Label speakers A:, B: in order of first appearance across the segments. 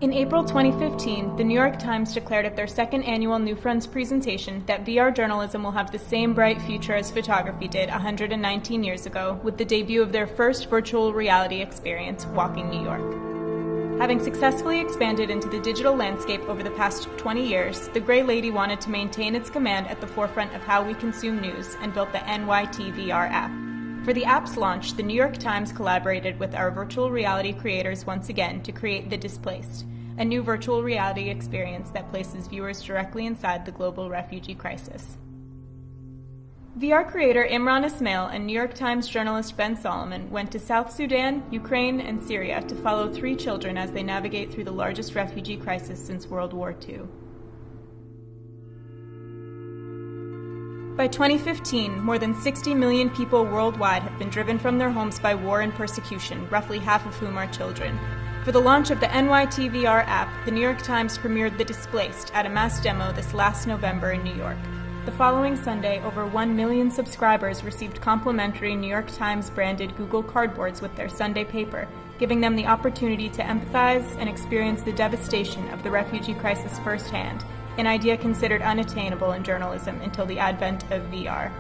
A: In April 2015, the New York Times declared at their second annual New Fronts presentation that VR journalism will have the same bright future as photography did 119 years ago with the debut of their first virtual reality experience, Walking New York. Having successfully expanded into the digital landscape over the past 20 years, the Gray Lady wanted to maintain its command at the forefront of how we consume news and built the NYT VR app. For the app's launch, the New York Times collaborated with our virtual reality creators once again to create the Displaced, a new virtual reality experience that places viewers directly inside the global refugee crisis. VR creator Imran Ismail and New York Times journalist Ben Solomon went to South Sudan, Ukraine, and Syria to follow 3 children as they navigate through the largest refugee crisis since World War II. By 2015, more than 60 million people worldwide have been driven from their homes by war and persecution, roughly half of whom are children. For the launch of the NYT VR app, the New York Times premiered The Displaced at a mass demo this last November in New York. The following Sunday, over 1 million subscribers received complimentary New York Times-branded Google Cardboards with their Sunday paper, giving them the opportunity to empathize and experience the devastation of the refugee crisis firsthand, an idea considered unattainable in journalism until the advent of VR.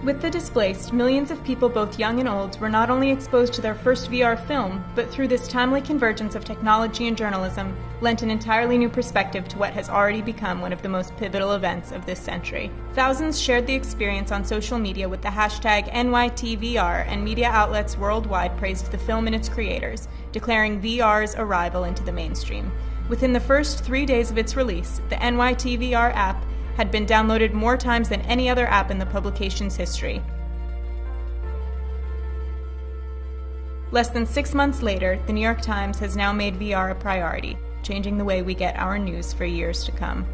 A: With The Displaced, millions of people, both young and old, were not only exposed to their first VR film, but through this timely convergence of technology and journalism, lent an entirely new perspective to what has already become one of the most pivotal events of this century. Thousands shared the experience on social media with the hashtag NYTVR, and media outlets worldwide praised the film and its creators, declaring VR's arrival into the mainstream. Within the first 3 days of its release, the NYTVR app had been downloaded more times than any other app in the publication's history. Less than 6 months later, the New York Times has now made VR a priority, changing the way we get our news for years to come.